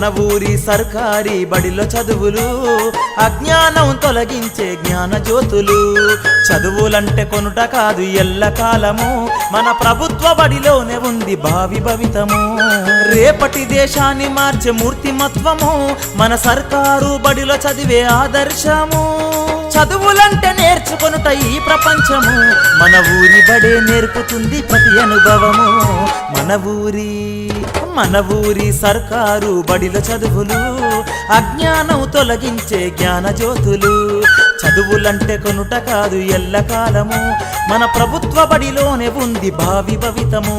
మన ఊరి సర్కారీ బడిలో చదువులు అజ్ఞానం తొలగించే జ్ఞాన జ్యోతులు. చదువులంటే కొనుట కాదు ఎల్లకాలము, మన ప్రభుత్వ బడిలోనే ఉంది భావి భవితము. రేపటి దేశాన్ని మార్చే మూర్తిమత్వము మన సర్కారు బడిలో చదివే ఆదర్శము. చదువులంటే నేర్చుకొనుట ఈ ప్రపంచము, మన ఊరి బడే నేర్పుతుంది ప్రతి అనుభవము. మన ఊరి సర్కారు బడిలో చదువులు అజ్ఞానం తొలగించే జ్ఞాన జ్యోతులు. చదువులంటే కొనుట కాదు ఎల్లకాలము, మన ప్రభుత్వ బడిలోనే ఉంది భావి భవితము.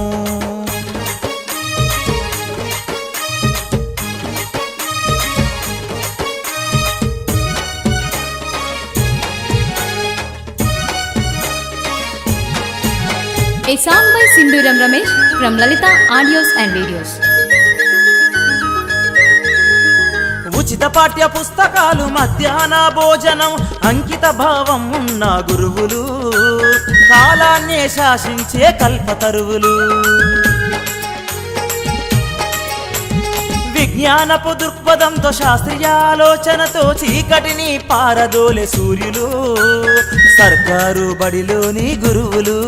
A song by Sinduram Ramesh from Lalita Audios and Videos. ఉచిత పాఠ్య పుస్తకాలు, మధ్యాహ్న భోజనం, అంకిత భావం ఉన్న గురువులు, కాలాన్నే శాసించే కల్పతరువులు. విజ్ఞానపు దృక్పథంతో శాస్త్రీయ ఆలోచనతో చీకటిని పారదోలే సూర్యులు సర్కారు బడిలోని గురువులు.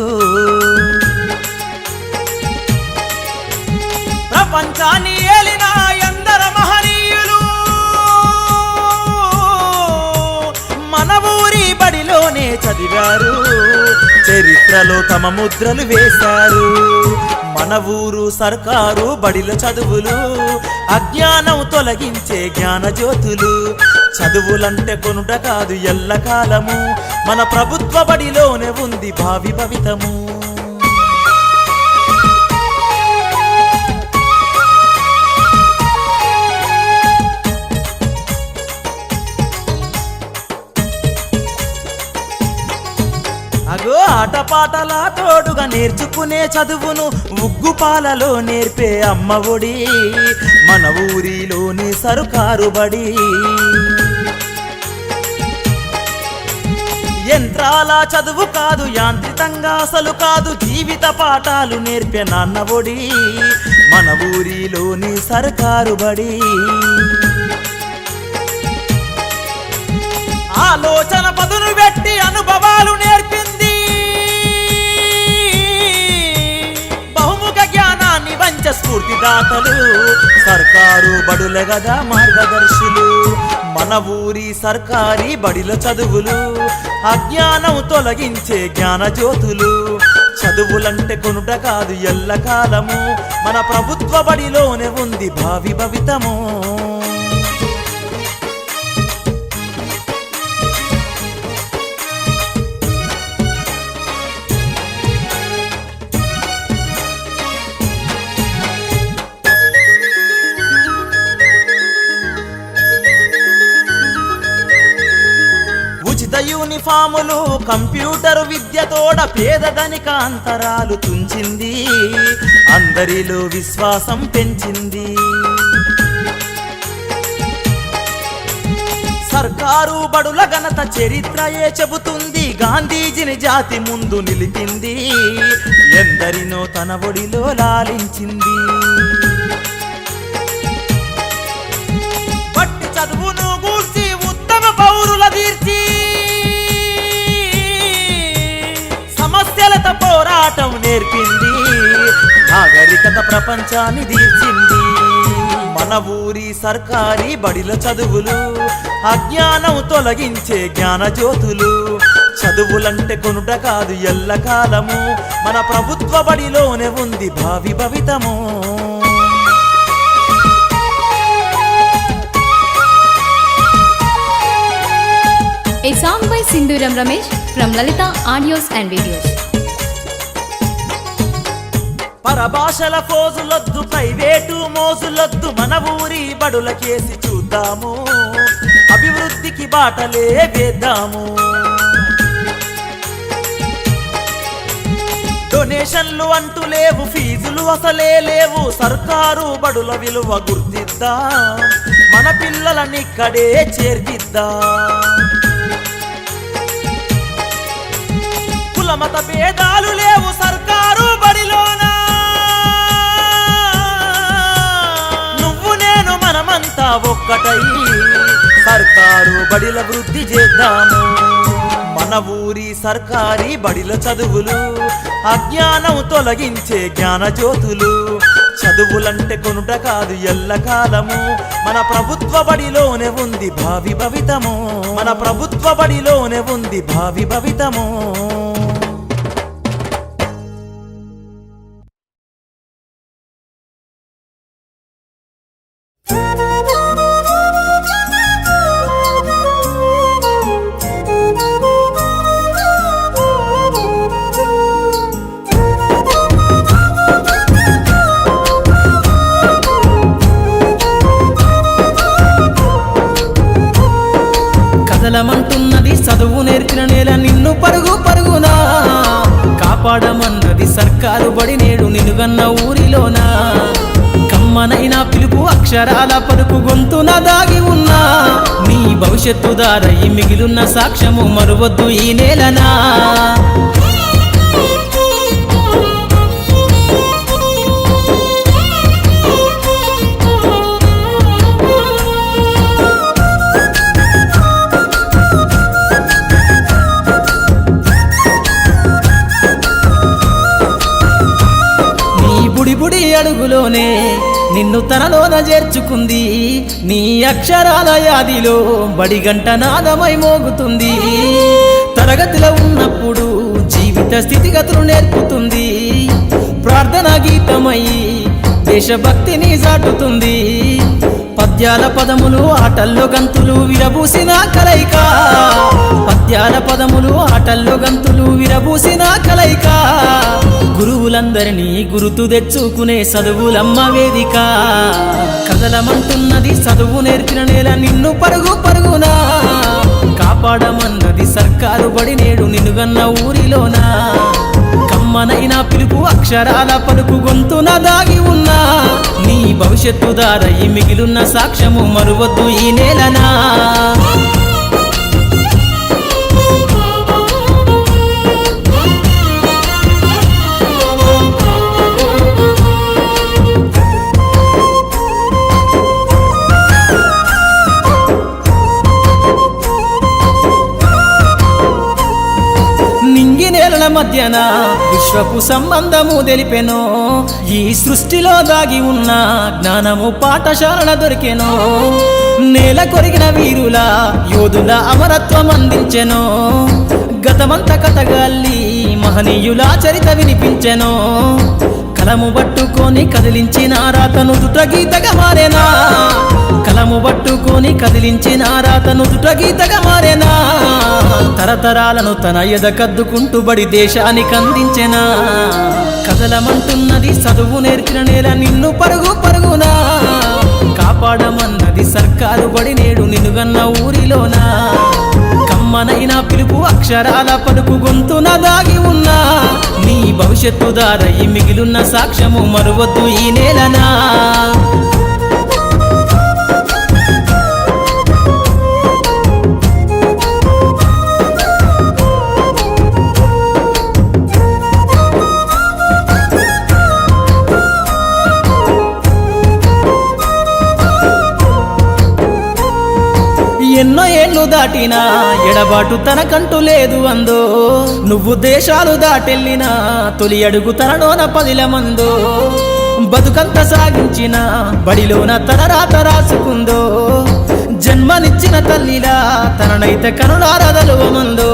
ప్రపంచాన్ని ఏలిన ఎందరో మహనీయులు మన ఊరి బడిలోనే చదివారు, చరిత్రలో తమ ముద్రలు వేశారు. మన ఊరు సర్కారు బడిలో చదువులు అజ్ఞానం తొలగించే జ్ఞాన జ్యోతులు. చదువులంటే కొనుట కాదు ఎల్లకాలము, మన ప్రభుత్వ బడిలోనే ఉంది భావి భవితము. అగో ఆటపాటల తోడుగా నేర్చుకునే చదువును ఉగ్గుపాలలో నేర్పే అమ్మ ఒడి మన ఊరిలోని సర్కారు బడి. యంత్రాల చదువు కాదు, యాంత్రికంగా అసలు కాదు, జీవిత పాఠాలు నేర్పే నాన్న ఒడి మన ఊరిలోని సర్కారు బడి. ఆలోచన పదును పెట్టి అనుభవాలు నేర్పింది, బహుముఖ జ్ఞానాన్ని వంచ స్ఫూర్తిదాతలు సర్కారు బడుల గదా మార్గదర్శులు. మన ఊరి సర్కారీ బడిలో చదువులు అజ్ఞానం తొలగించే జ్ఞాన జ్యోతులు. చదువులంటే కొనుట కాదు ఎల్లకాలము, మన ప్రభుత్వ బడిలోనే ఉంది భావి భవితము. ఉచిత యూనిఫాములు, కంప్యూటర్ విద్యతోడ పేదధనిక అంతరాలు తుంచింది, అందరిలో విశ్వాసం పెంచింది. సర్కారు బడుల ఘనత చరిత్రయే చెబుతుంది, గాంధీజీని జాతి ముందు నిలిపింది, ఎందరినో తన ఒడిలో లాలించింది. బట్టి చదువును గూర్చి ఉత్తమ పౌరుల తీర్చి సమస్యలతో పోరాటం నేర్పింది, నాగరికత ప్రపంచాన్ని తీర్చింది. మన ఊరి సర్కారీ బడిలో చదువులు అజ్ఞానం తొలగించే జ్ఞాన జ్యోతులు. చదువులంటే కొనుట కాదు ఎల్లకాలము, మన ప్రభుత్వ బడిలోనే ఉంది భావి భవితము. A song by Sinduram Ramesh from Lalita Audios and Videos. పరభాషల ఫోజులొద్దు, ప్రైవేటు మోజులొద్దు, మన ఊరి బడులకేసి చూద్దాము, అభివృద్ధికి బాటలే వేద్దాము. డొనేషన్లు అంటూ లేవు, ఫీజులు అసలే లేవు, సర్కారు బడుల విలువ గుర్తిద్దాం, మన పిల్లలనిక్కడే చేర్పిద్దాం. కులమత భేదాలు లేవు సర్కారు బడిలోనా, నువ్వు నేను మనమంతా అంతా ఒక్కటై సర్కారు బడిల వృద్ధి చేద్దాము. మన ఊరి సర్కారీ బడిల చదువులు అజ్ఞానం తొలగించే జ్ఞానజ్యోతులు. చదువులంటే కొనుట కాదు ఎల్లకాలము, మన ప్రభుత్వ బడిలోనే ఉంది భావి భవితము. మన ప్రభుత్వ బడిలోనే ఉంది భావి భవితము. కదలమంటున్నది చదువు నేర్చిన నేల నిన్ను పరుగు పరుగునా, కాపాడమన్నది సర్కారు బడి నేడు నిలుగన్న ఊరిలోనా. కమ్మనైన పిలుపు అక్షరాల పలుకు గొంతున దాగి ఉన్నా, నీ భవిష్యత్తు దారై మిగిలిన సాక్ష్యము మరువద్దు ఈ నేలనా. బుడి అడుగులోనే నిన్ను తనలోన చేర్చుకుంది, నీ అక్షరాల యాదిలో బడిగంట నాదమై మోగుతుంది. తరగతిలో ఉన్నప్పుడు జీవిత స్థితిగతులు నేర్పుతుంది, ప్రార్థన గీతమై దేశభక్తిని చాటుతుంది. పద్యాల పదములు ఆటల్లో గంతులు విరబూసిన కలయిక, పద్యాల పదములు ఆటల్లో గంతులు విరబూసిన కలయిక. గురువులందరినీ గురుతు తెచ్చుకునే చదువులమ్మ వేదిక. కదలమంటున్నది చదువు నేర్చిన నేల నిన్ను పరుగు పరుగునా, కాపాడమన్నది సర్కారు బడి నేడు నిలుగన్న ఊరిలోనా. కమ్మనైన పిలుపు అక్షరాల పలుకు గొంతున దాగి ఉన్నా, నీ భవిష్యత్తు దారై మిగిలిన సాక్ష్యము మరువద్దు ఈ నేలనా. నేలల మధ్యన విశ్వపు సంబంధము తెలిపెనో, ఈ సృష్టిలో దాగి ఉన్న జ్ఞానము పాఠశాలల దొరికెనో. నేల కొరిగిన వీరుల యోధుల అమరత్వం అందించెనో, గతమంత కథగాల్లి మహనీయుల చరిత వినిపించెనో. కలము పట్టుకొని కదిలించిన రాతను దుట గీతగా మారేనా, కలము పట్టుకొని కదిలించిన రాతను దుట గీతగా మారేనా. తరతరాలను తన ఎద కద్దుకుంటూ బడి దేశానికి అందించెనా. కదలమంటున్నది చదువు నేర్చిన నేల నిన్ను పరుగు పరుగునా, కాపాడమన్నది సర్కారు బడి నేడు నిలుగన్న ఊరిలోనా. కమ్మనైన పిలుపు అక్షరాల పలుకు గొంతున దాగి ఉన్నా, నీ భవిష్యత్తు దారై మిగిలిన సాక్ష్యము మరువద్దు ఈ నేలనా. ఎన్నో ఏళ్ళు దాటినా ఎడబాటు తనకంటూ లేదు అందో, నువ్వు దేశాలు దాటెళ్ళినా తొలి అడుగు తనలోన 10 మందో. బతుకంత సాగించిన బడిలోన తన రాత రాసుకుందో, జన్మనిచ్చిన తల్లిలా తననైతే కనులారదలువమందో.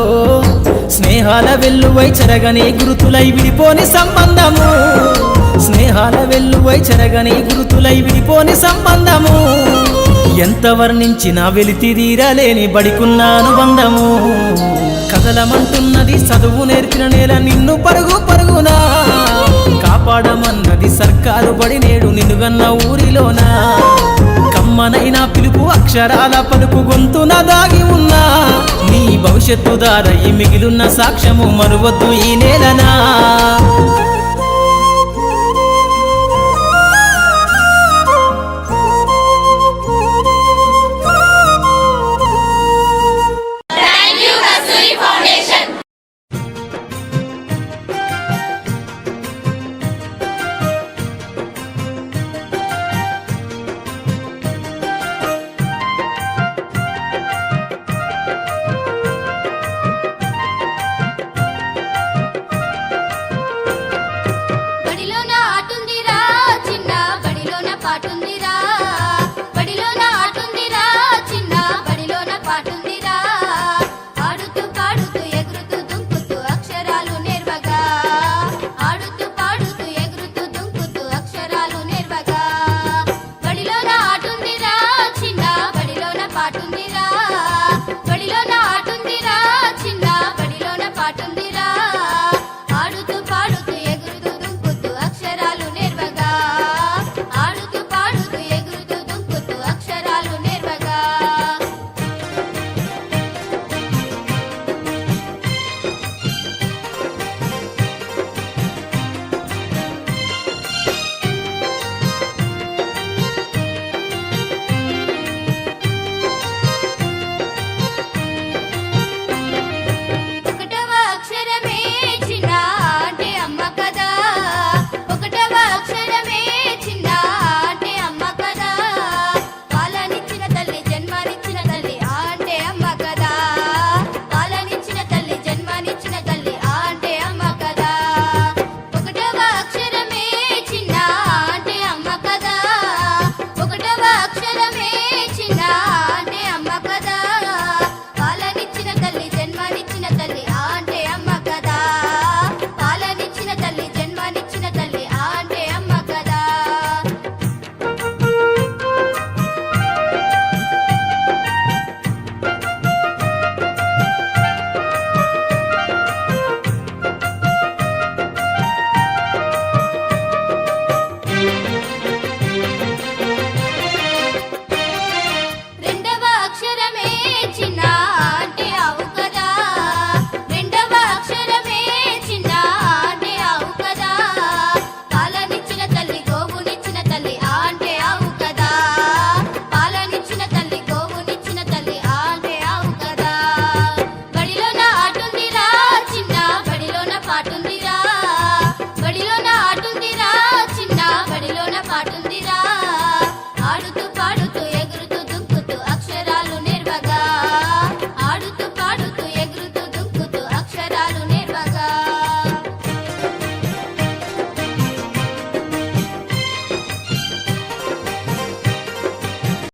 స్నేహాల వెల్లువై చెరగని గురుతులై విడిపోని సంబంధము, స్నేహాల వెల్లువై చెరగని గురుతులై విడిపోని సంబంధము. ఎంత వర్ణించినా వెలితిరీరలేని బడికున్న అనుబంధము. కదలమంటున్నది చదువు నేర్చిన నేల నిన్ను పరుగు పరుగునా, కాపాడమన్నది సర్కారు బడి నేడు నిలుగన్న ఊరిలోనా. కమ్మనైన పిలుపు అక్షరాల పలుకు గొంతున దాగి ఉన్నా, నీ భవిష్యత్తు దారై మిగిలిన సాక్ష్యము మరువద్దు ఈ నేలనా.